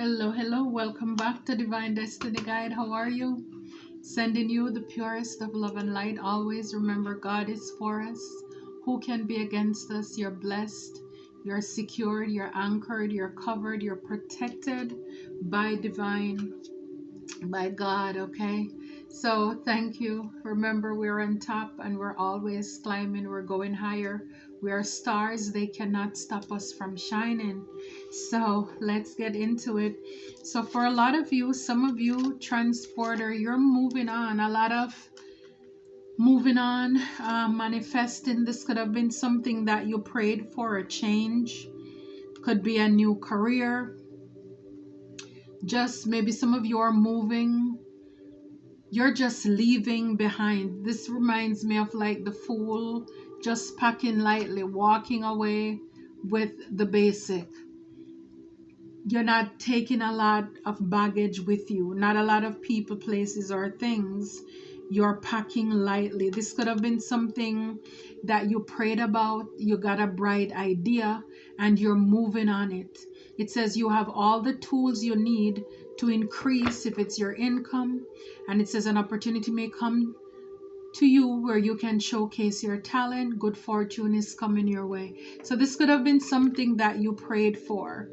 Hello, welcome back to Divine Destiny Guide. How are you? Sending you the purest of love and light. Always remember God is for us. Who can be against us? You're blessed, you're secured, you're anchored, you're covered, you're protected by divine, by God, okay? So thank you. Remember, we're on top and we're always climbing, we're going higher. We are stars, they cannot stop us from shining. So let's get into it. So for a lot of you, some of you transporter, you're moving on. A lot of moving on, manifesting. This could have been something that you prayed for, a change, could be a new career. Just maybe some of you are moving, you're just leaving behind. This reminds me of like the fool just packing lightly, walking away with the basic. You're not taking a lot of baggage with you, not a lot of people, places, or things. You're packing lightly. This could have been something that you prayed about, you got a bright idea, and you're moving on it. It says you have all the tools you need to increase if it's your income, and it says an opportunity may come to you where you can showcase your talent. Good fortune is coming your way. So this could have been something that you prayed for,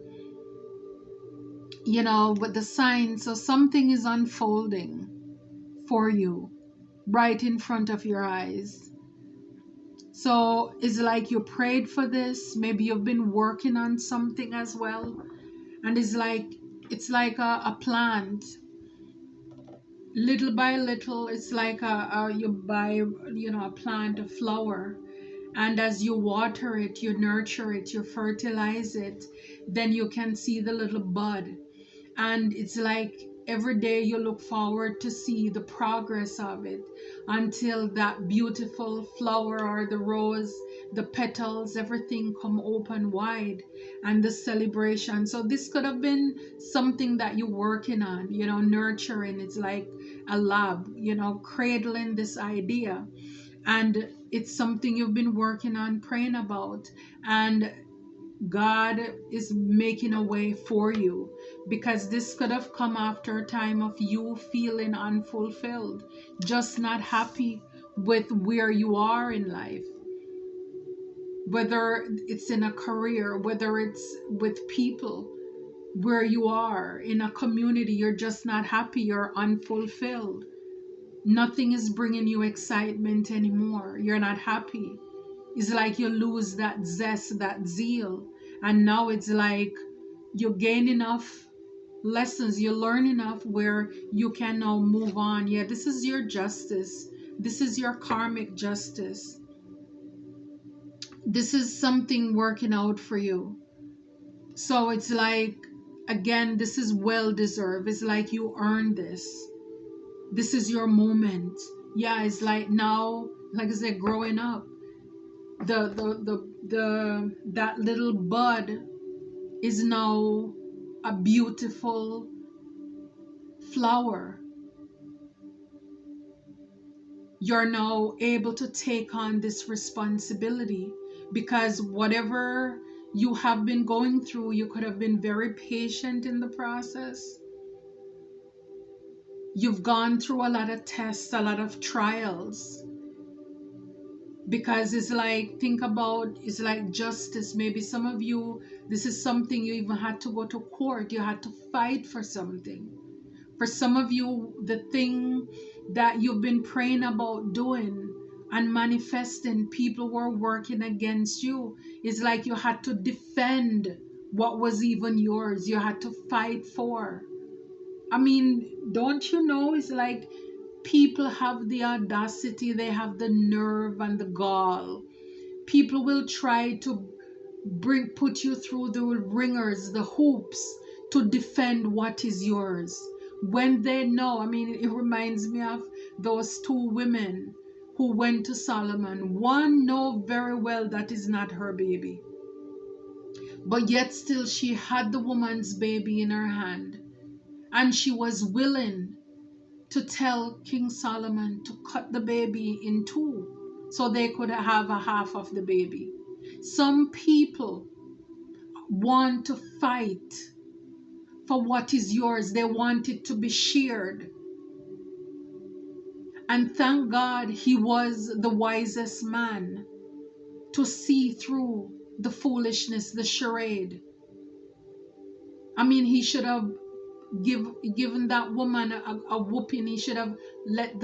with the signs. So something is unfolding for you right in front of your eyes. So it's like you prayed for this. Maybe you've been working on something as well. And it's like a plant. Little by little, it's like you buy, a plant, a flower. And as you water it, you nurture it, you fertilize it, then you can see the little bud. And it's like every day you look forward to see the progress of it until that beautiful flower or the rose, the petals, everything come open wide, and the celebration. So this could have been something that you're working on, nurturing. It's like a lab, cradling this idea, and it's something you've been working on, praying about, and God is making a way for you, because this could have come after a time of you feeling unfulfilled, just not happy with where you are in life. Whether it's in a career, whether it's with people, where you are in a community, you're just not happy, you're unfulfilled. Nothing is bringing you excitement anymore. You're not happy. It's like you lose that zest, that zeal. And now it's like you gain enough lessons, you learn enough where you can now move on. Yeah, this is your justice. This is your karmic justice. This is something working out for you. So it's like, again, this is well deserved. It's like you earned this. This is your moment. Yeah, it's like now, like I said, growing up, that little bud is now a beautiful flower. You're now able to take on this responsibility, because whatever you have been going through, you could have been very patient in the process. You've gone through a lot of tests, a lot of trials, because it's like, think about, it's like justice. Maybe some of you, this is something you even had to go to court, you had to fight for something. For some of you, the thing that you've been praying about doing and manifesting, people were working against you. It's like you had to defend what was even yours, you had to fight for. I mean, don't you know, it's like people have the audacity, they have the nerve and the gall. People will try to put you through the ringers, the hoops, to defend what is yours, when they know. I mean, it reminds me of those two women who went to Solomon. One know very well that is not her baby, but yet still she had the woman's baby in her hand, and she was willing to tell King Solomon to cut the baby in two so they could have a half of the baby. Some people want to fight for what is yours. They want it to be shared. And thank God he was the wisest man to see through the foolishness, the charade. I mean, he should have given that woman a whooping. He should have let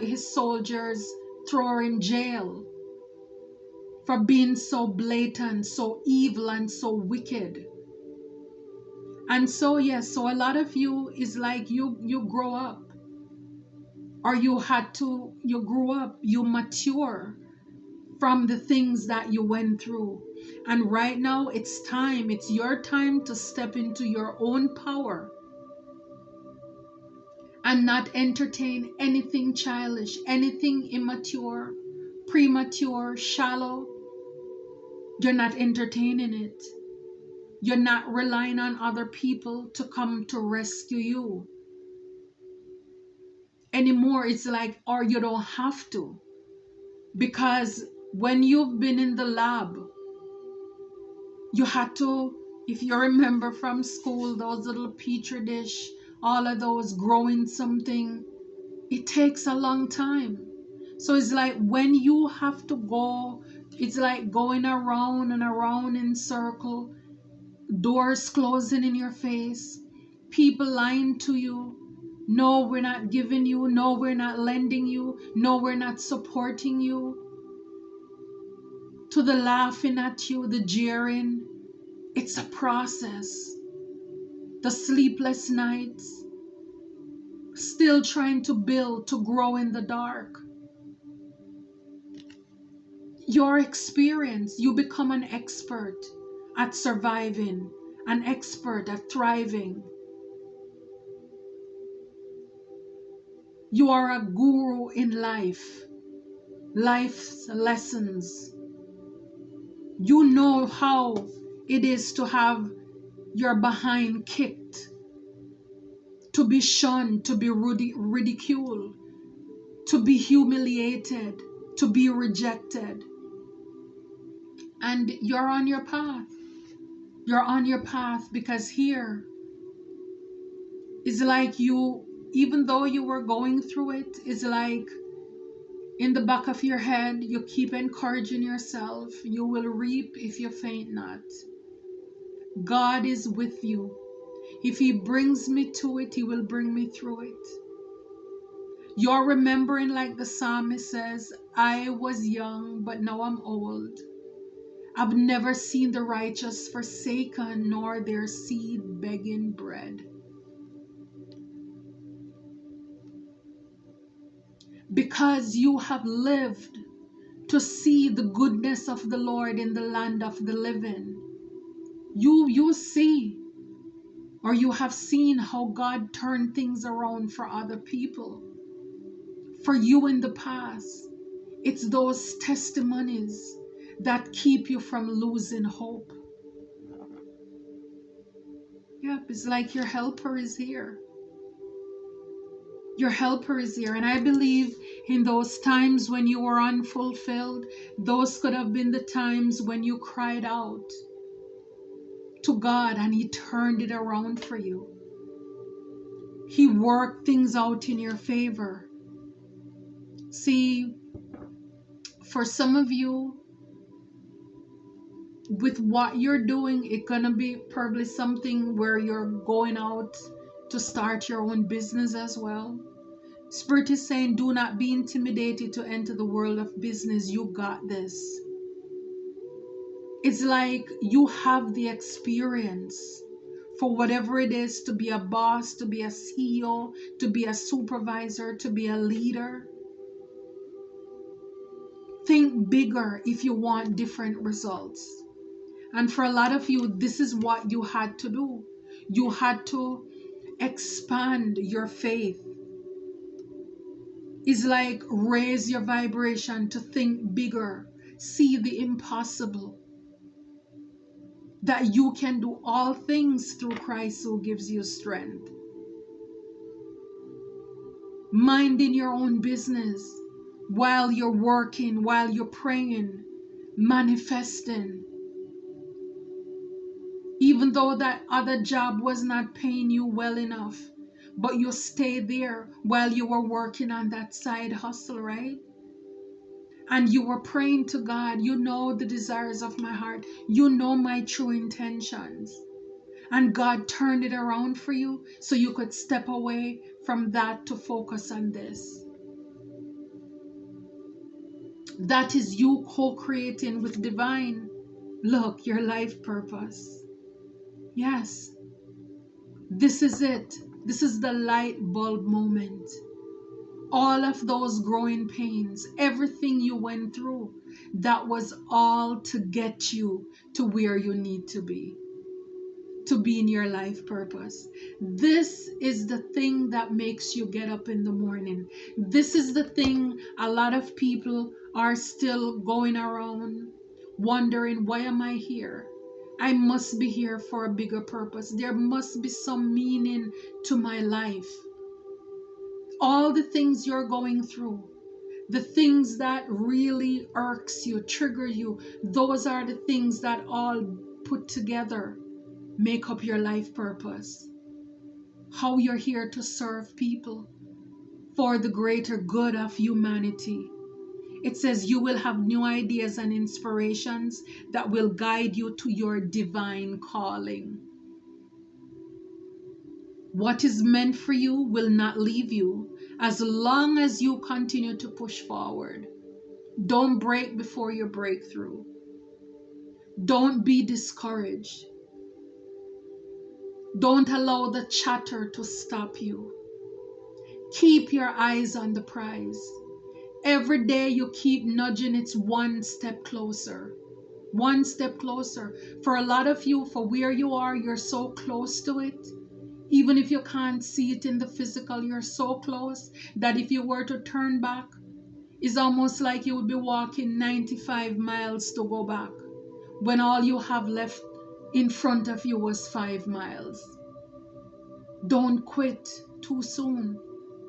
his soldiers throw her in jail for being so blatant, so evil, and so wicked. And so, yes, so a lot of you is like you grow up, or you grew up, you mature from the things that you went through. And right now it's your time to step into your own power and not entertain anything childish, anything immature, premature, shallow. You're not entertaining it. You're not relying on other people to come to rescue you anymore. It's like, or you don't have to. Because when you've been in the lab, you had to, if you remember from school, those little petri dish, all of those growing something, it takes a long time. So it's like when you have to go, it's like going around and around in circle, doors closing in your face, people lying to you. No, we're not giving you. No, we're not lending you. No, we're not supporting you. To the laughing at you, the jeering. It's a process. The sleepless nights, still trying to build, to grow in the dark. Your experience, you become an expert at surviving, an expert at thriving. You are a guru in life, life's lessons. You know how it is to have your behind kicked, to be shunned, to be ridiculed, to be humiliated, to be rejected. And you're on your path. You're on your path because here is like you, even though you were going through it, is like in the back of your head, you keep encouraging yourself. You will reap if you faint not. God is with you. If he brings me to it, he will bring me through it. You're remembering, like the psalmist says, I was young, but now I'm old. I've never seen the righteous forsaken, nor their seed begging bread. Because you have lived to see the goodness of the Lord in the land of the living. You see, or you have seen how God turned things around for other people. For you in the past, it's those testimonies that keep you from losing hope. Yep, it's like your helper is here. Your helper is here. And I believe in those times when you were unfulfilled, those could have been the times when you cried out to God and he turned it around for you. He worked things out in your favor. See, for some of you, with what you're doing, it's gonna be probably something where you're going out to start your own business as well. Spirit is saying, do not be intimidated to enter the world of business. You got this. It's like you have the experience for whatever it is to be a boss, to be a CEO, to be a supervisor, to be a leader. Think bigger if you want different results. And for a lot of you, this is what you had to do. You had to expand your faith. It's like raise your vibration to think bigger. See the impossible. That you can do all things through Christ who gives you strength. Minding your own business while you're working, while you're praying, manifesting. Even even though that other job was not paying you well enough, but you stayed there while you were working on that side hustle, right? And you were praying to God. You know the desires of my heart. You know my true intentions. And God turned it around for you so you could step away from that to focus on this. That is you co-creating with divine. Look, your life purpose. Yes, this is it. This is the light bulb moment. All of those growing pains, everything you went through, that was all to get you to where you need to be in your life purpose. This is the thing that makes you get up in the morning. This is the thing a lot of people are still going around wondering, why am I here? I must be here for a bigger purpose. There must be some meaning to my life. All the things you're going through, the things that really irks you, trigger you, those are the things that all put together make up your life purpose. How you're here to serve people for the greater good of humanity. It says you will have new ideas and inspirations that will guide you to your divine calling. What is meant for you will not leave you as long as you continue to push forward. Don't break before your breakthrough. Don't be discouraged. Don't allow the chatter to stop you. Keep your eyes on the prize. Every day you keep nudging it one step closer. One step closer. For a lot of you, for where you are, you're so close to it. Even if you can't see it in the physical, you're so close that if you were to turn back, it's almost like you would be walking 95 miles to go back, when all you have left in front of you was 5 miles. Don't quit too soon.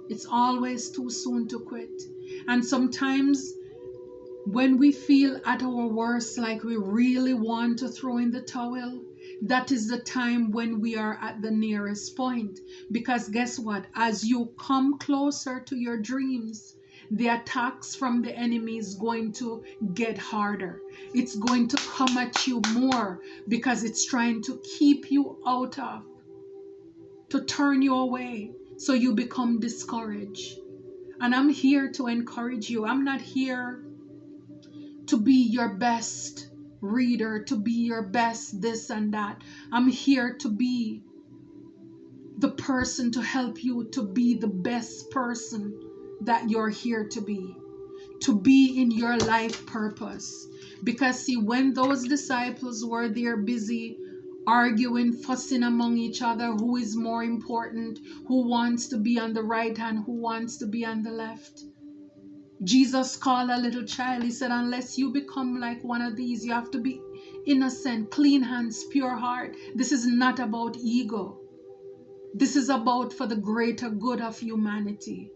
It's always too soon to quit. And sometimes when we feel at our worst, like we really want to throw in the towel, that is the time when we are at the nearest point. Because guess what? As you come closer to your dreams, the attacks from the enemy is going to get harder. It's going to come at you more because it's trying to keep you out of, to turn you away, so you become discouraged. And I'm here to encourage you. I'm not here to be your best reader, to be your best this and that. I'm here to be the person to help you to be the best person that you're here to be in your life purpose. Because see, when those disciples were there busy arguing, fussing among each other, who is more important, who wants to be on the right hand, who wants to be on the left, Jesus called a little child. He said, unless you become like one of these, you have to be innocent, clean hands, pure heart. This is not about ego. This is about for the greater good of humanity.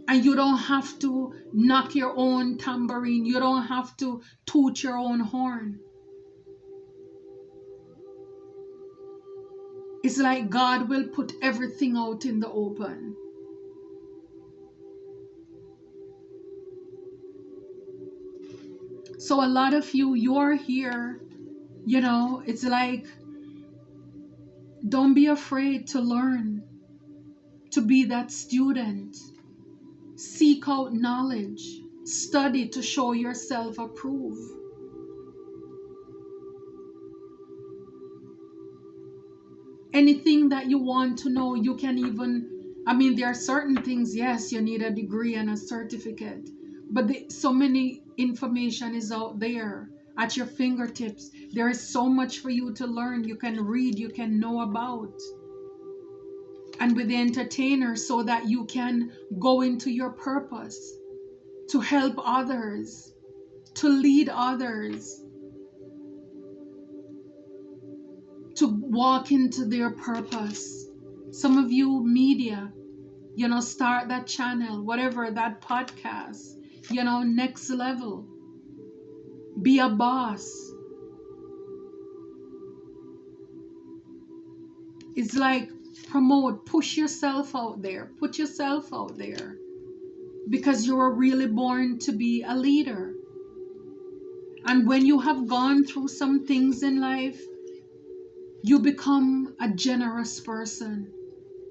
And you don't have to knock your own tambourine. You don't have to toot your own horn. It's like God will put everything out in the open. So a lot of you're here, it's like, don't be afraid to learn, to be that student. Seek out knowledge. Study to show yourself approved. Anything that you want to know, you can even, there are certain things, yes, you need a degree and a certificate, but so many information is out there at your fingertips. There is so much for you to learn. You can read, you can know about. And with the entertainer, so that you can go into your purpose, to help others, to lead others, to walk into their purpose. Some of you, media, start that channel, whatever, that podcast, next level. Be a boss. It's like promote, push yourself out there, put yourself out there, because you were really born to be a leader. And when you have gone through some things in life, you become a generous person.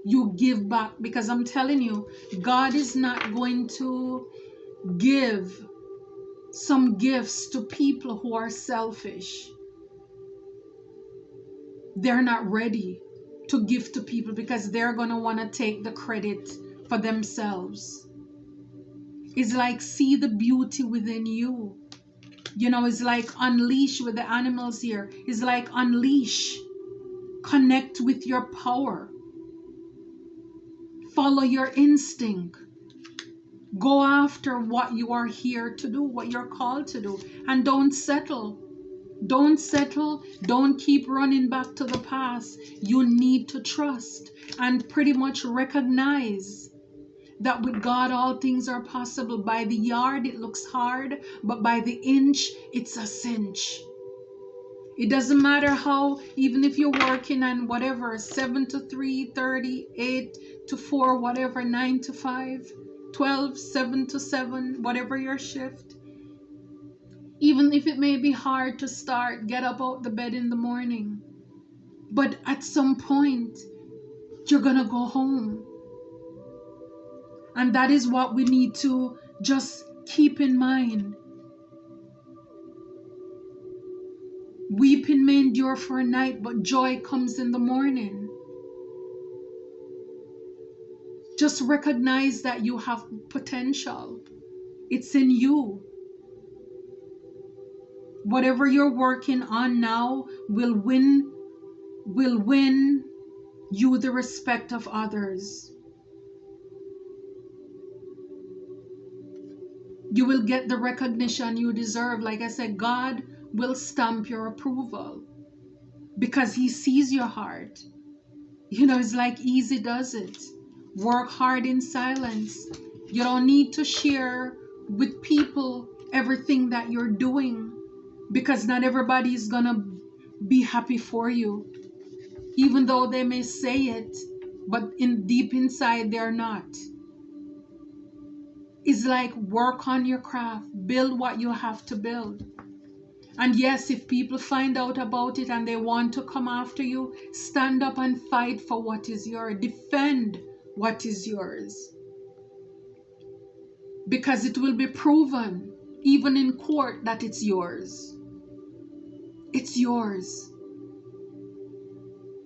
You give back, because I'm telling you, God is not going to give some gifts to people who are selfish. They're not ready to give to people because they're going to want to take the credit for themselves. It's like, see the beauty within you. You know, it's like unleash with the animals here. It's like unleash. Connect with your power. Follow your instinct. Go after what you are here to do, what you're called to do. And don't settle. Don't settle. Don't keep running back to the past. You need to trust and pretty much recognize that with God all things are possible. By the yard it looks hard, but by the inch it's a cinch. It doesn't matter how, even if you're working on whatever, 7 to 3, 30, 8 to 4, whatever, 9 to 5, 12, 7 to 7, whatever your shift. Even if it may be hard to start, get up out the bed in the morning. But at some point, you're going to go home. And that is what we need to just keep in mind. Weeping may endure for a night, but joy comes in the morning. Just recognize that you have potential. It's in you. Whatever you're working on now will win you the respect of others. You will get the recognition you deserve. Like I said, God will stamp your approval because He sees your heart. You know, it's like easy does it. Work hard in silence. You don't need to share with people everything that you're doing, because not everybody is gonna be happy for you, even though they may say it, but deep inside they're not. It's like work on your craft, build what you have to build. And yes, if people find out about it and they want to come after you, stand up and fight for what is yours. Defend what is yours. Because it will be proven, even in court, that it's yours. It's yours.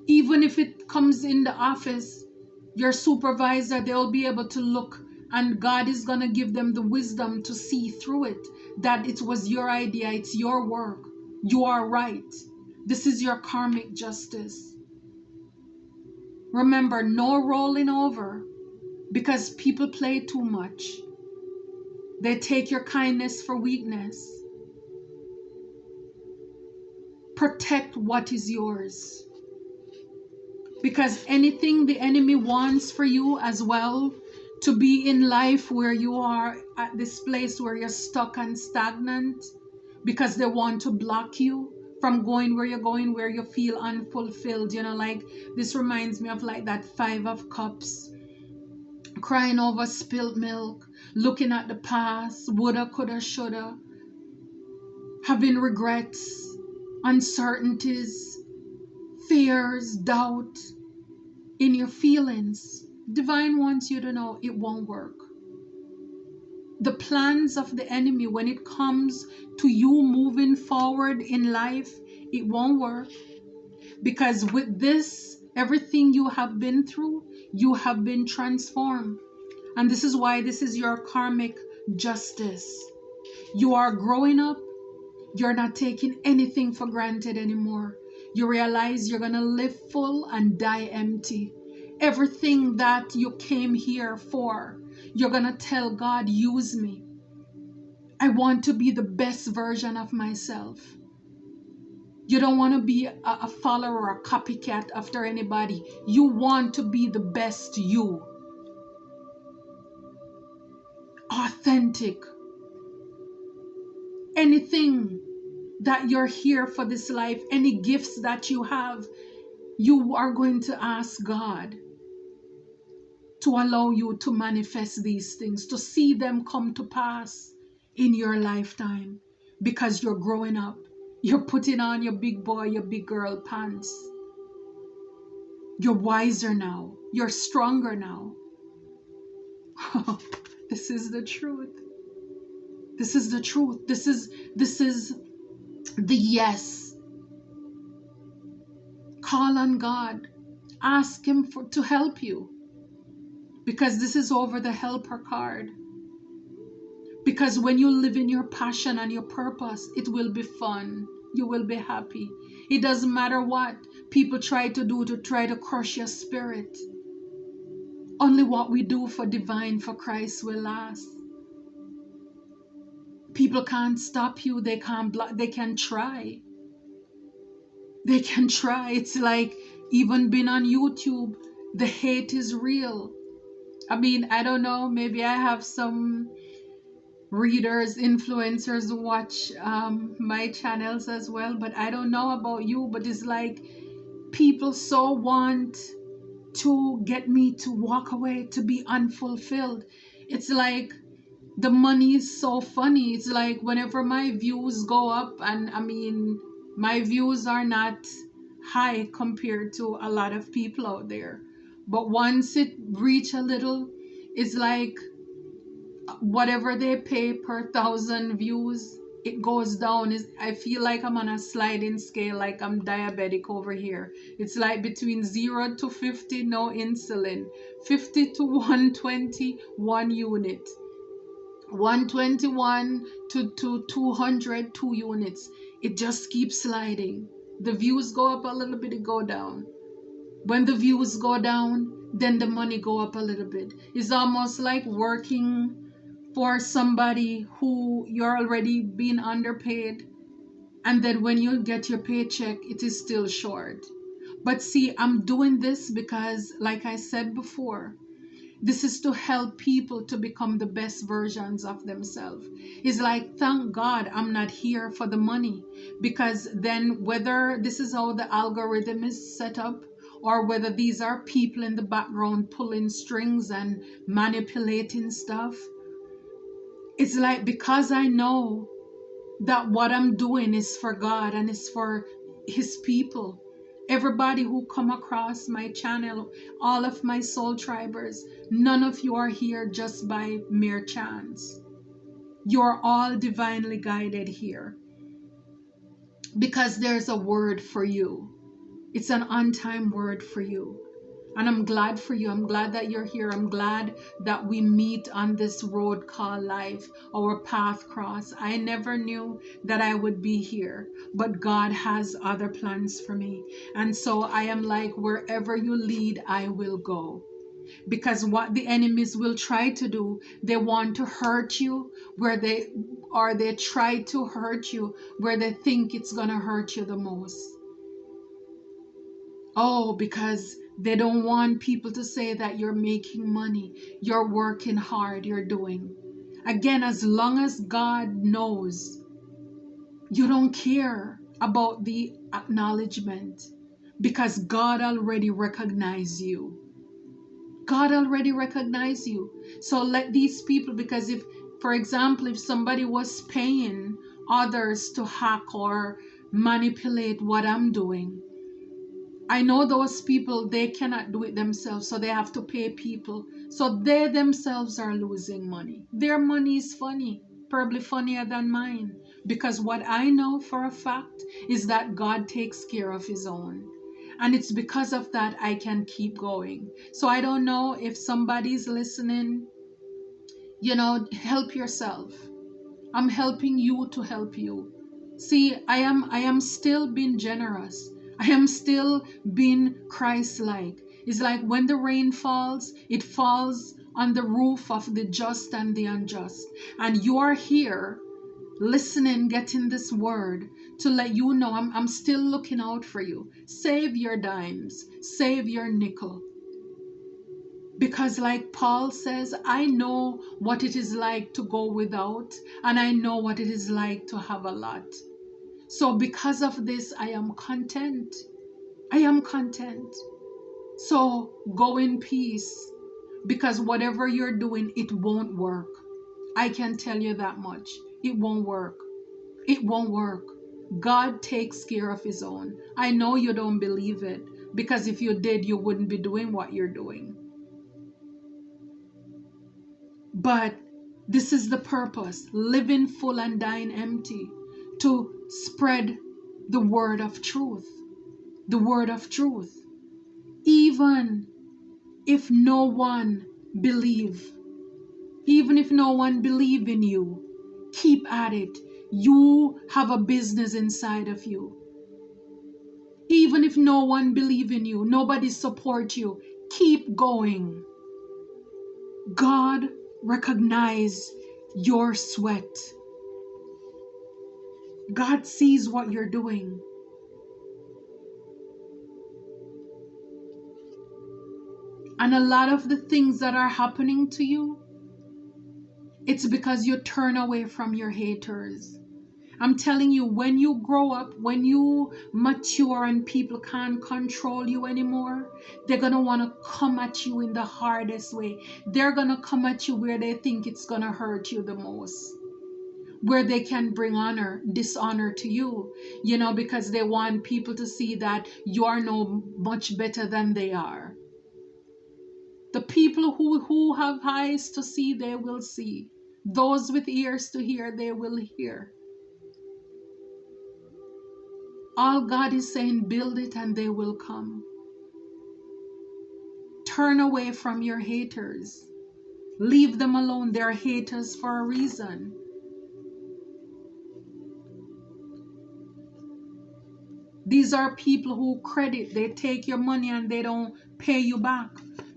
Even if it comes in the office, your supervisor, they'll be able to look, and God is going to give them the wisdom to see through it, that it was your idea, it's your work. You are right. This is your karmic justice. Remember, no rolling over, because people play too much. They take your kindness for weakness. Protect what is yours. Because anything the enemy wants for you as well, to be in life where you are at this place where you're stuck and stagnant, because they want to block you from going where you're going, where you feel unfulfilled. You know, like this reminds me of like that 5 of Cups, crying over spilled milk, looking at the past, woulda, coulda, shoulda, having regrets, uncertainties, fears, doubt in your feelings. Divine wants you to know it won't work. The plans of the enemy, when it comes to you moving forward in life, it won't work. Because with this, everything you have been through, you have been transformed. And this is why this is your karmic justice. You are growing up. You're not taking anything for granted anymore. You realize you're going to live full and die empty. Everything that you came here for, you're going to tell God, use me. I want to be the best version of myself. You don't want to be a follower or a copycat after anybody. You want to be the best you. Authentic. Anything that you're here for this life, any gifts that you have, you are going to ask God to allow you to manifest these things, to see them come to pass in your lifetime, because you're growing up. You're putting on your big boy, your big girl pants. You're wiser now. You're stronger now. This is the truth. This is the truth. This is the yes. Call on God. Ask him to help you. Because this is over the helper card. Because when you live in your passion and your purpose, it will be fun. You will be happy. It doesn't matter what people try to do to try to crush your spirit. Only what we do for divine, for Christ will last. People can't stop you. They can't block. They can try. They can try. It's like even being on YouTube, the hate is real. I mean, I don't know. Maybe I have some readers, influencers who watch my channels as well, but I don't know about you, but it's like people so want to get me to walk away, to be unfulfilled. It's like the money is so funny. It's like whenever my views go up, and I mean, my views are not high compared to a lot of people out there, but once it reach a little, it's like whatever they pay per 1,000 views, it goes down. I feel like I'm on a sliding scale, like I'm diabetic over here. It's like between 0 to 50, no insulin. 50 to 120, 1 unit. 121 to 200, 2 units. It just keeps sliding. The views go up a little bit, it go down. When the views go down, then the money go up a little bit. It's almost like working for somebody who you're already being underpaid, and then when you get your paycheck, it is still short. But see, I'm doing this because, like I said before, this is to help people to become the best versions of themselves. It's like, thank God I'm not here for the money, because then whether this is how the algorithm is set up, or whether these are people in the background pulling strings and manipulating stuff, it's like, because I know that what I'm doing is for God and it's for his people. Everybody who come across my channel, all of my soul tribers, none of you are here just by mere chance. You're all divinely guided here, because there's a word for you. It's an on-time word for you. And I'm glad for you. I'm glad that you're here. I'm glad that we meet on this road called life, our path cross. I never knew that I would be here, but God has other plans for me. And so I am like, wherever you lead, I will go. Because what the enemies will try to do, they want to hurt you they try to hurt you where they think it's going to hurt you the most. Oh, because they don't want people to say that you're making money, you're working hard, you're doing. Again, as long as God knows, you don't care about the acknowledgement, because God already recognized you. God already recognized you. So let these people, because if, for example, if somebody was paying others to hack or manipulate what I'm doing, I know those people, they cannot do it themselves, so they have to pay people. So they themselves are losing money. Their money is funny, probably funnier than mine. Because what I know for a fact is that God takes care of his own. And it's because of that I can keep going. So I don't know if somebody's listening, help yourself. I'm helping you to help you. See, I am still being generous. I am still being Christ-like. It's like when the rain falls, it falls on the roof of the just and the unjust. And you are here listening, getting this word to let you know I'm still looking out for you. Save your dimes, save your nickel. Because like Paul says, I know what it is like to go without, and I know what it is like to have a lot. So because of this, I am content. I am content. So go in peace, because whatever you're doing, it won't work. I can tell you that much. It won't work. It won't work. God takes care of his own. I know you don't believe it, because if you did, you wouldn't be doing what you're doing. But this is the purpose: living full and dying empty, to spread the word of truth. The word of truth. Even if no one believe, even if no one believe in you, keep at it. You have a business inside of you. Even if no one believe in you, nobody support you, keep going. God recognize your sweat. God sees what you're doing. And a lot of the things that are happening to you, it's because you turn away from your haters. I'm telling you, when you grow up, when you mature and people can't control you anymore, they're going to want to come at you in the hardest way. They're going to come at you where they think it's going to hurt you the most, where they can bring dishonor to you, because they want people to see that you are no much better than they are. The people who have eyes to see, they will see. Those with ears to hear, they will hear. All God is saying, build it and they will come. Turn away from your haters. Leave them alone. They're haters for a reason. These are people who credit. They take your money and they don't pay you back.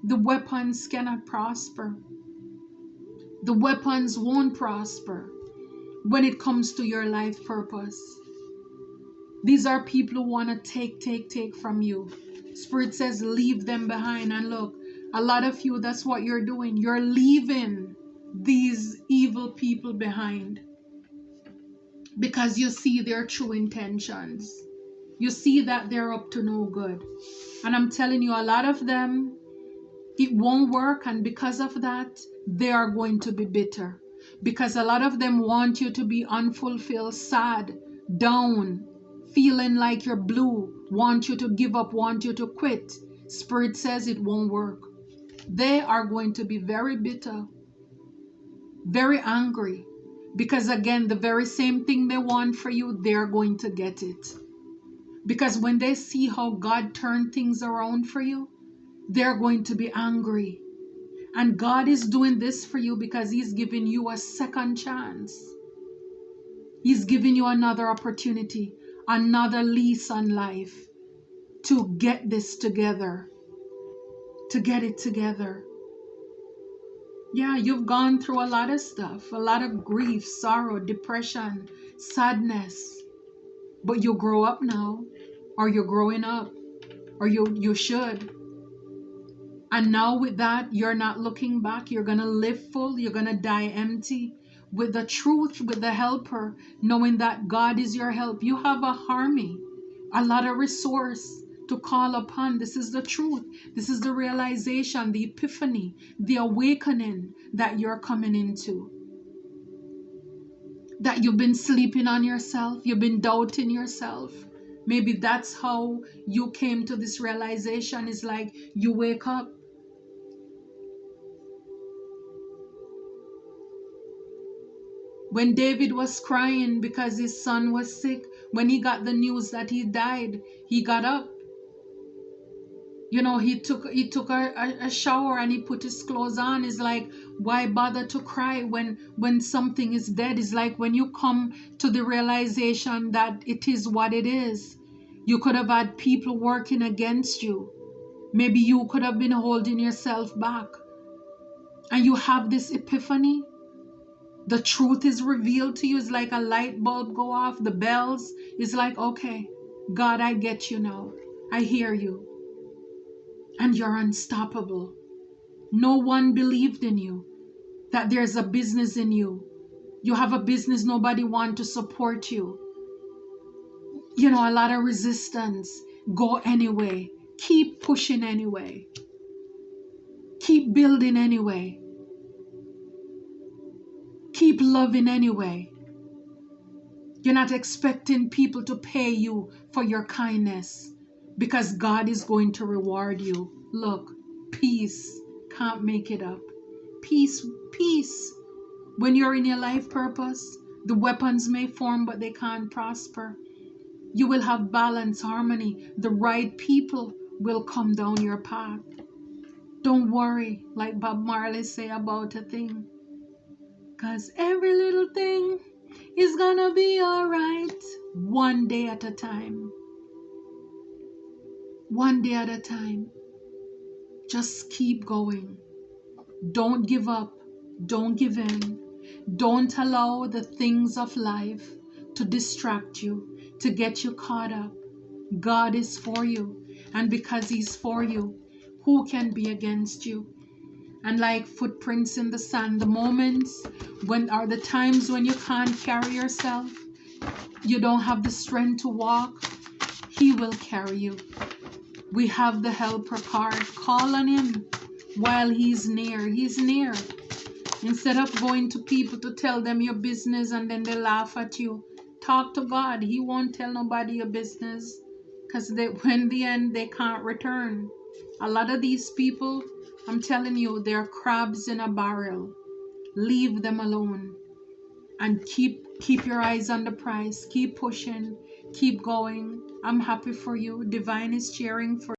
The weapons cannot prosper. The weapons won't prosper when it comes to your life purpose. These are people who want to take from you. Spirit says, leave them behind. And look, a lot of you, that's what you're doing. You're leaving these evil people behind because you see their true intentions. You see that they're up to no good. And I'm telling you, a lot of them, it won't work. And because of that, they are going to be bitter. Because a lot of them want you to be unfulfilled, sad, down, feeling like you're blue, want you to give up, want you to quit. Spirit says it won't work. They are going to be very bitter, very angry, because again, the very same thing they want for you, they're going to get it. Because when they see how God turned things around for you, they're going to be angry. And God is doing this for you because he's giving you a second chance. He's giving you another opportunity, another lease on life to get this together, to get it together. Yeah, you've gone through a lot of stuff, a lot of grief, sorrow, depression, sadness. But you grow up now, or you're growing up, or you should. And now with that, you're not looking back. You're going to live full. You're going to die empty with the truth, with the helper, knowing that God is your help. You have a army, a lot of resource to call upon. This is the truth. This is the realization, the epiphany, the awakening that you're coming into. That you've been sleeping on yourself. You've been doubting yourself. Maybe that's how you came to this realization. It's like you wake up. When David was crying because his son was sick, when he got the news that he died, he got up. He took a shower and he put his clothes on. It's like, why bother to cry when something is dead? It's like when you come to the realization that it is what it is. You could have had people working against you. Maybe you could have been holding yourself back. And you have this epiphany. The truth is revealed to you. It's like a light bulb go off. The bells. It's like, okay, God, I get you now. I hear you. And you're unstoppable. No one believed in you, that there's a business in you. You have a business, nobody want to support you. You know, a lot of resistance. Go anyway. Keep pushing anyway. Keep building anyway. Keep loving anyway. You're not expecting people to pay you for your kindness, because God is going to reward you. Look, peace. Can't make it up. Peace, peace. When you're in your life purpose, the weapons may form, but they can't prosper. You will have balance, harmony. The right people will come down your path. Don't worry, like Bob Marley say, about a thing. Because every little thing is gonna be alright. One day at a time. One day at a time. Just keep going. Don't give up. Don't give in. Don't allow the things of life to distract you, to get you caught up. God is for you. And because He's for you, who can be against you? And like footprints in the sand, the moments when are the times when you can't carry yourself, you don't have the strength to walk, He will carry you. We have the helper card. Call on Him while He's near. He's near. Instead of going to people to tell them your business and then they laugh at you, talk to God. He won't tell nobody your business, because when the end they can't return. A lot of these people, I'm telling you, they're crabs in a barrel. Leave them alone and keep your eyes on the prize. Keep pushing, keep going. I'm happy for you. Divine is cheering for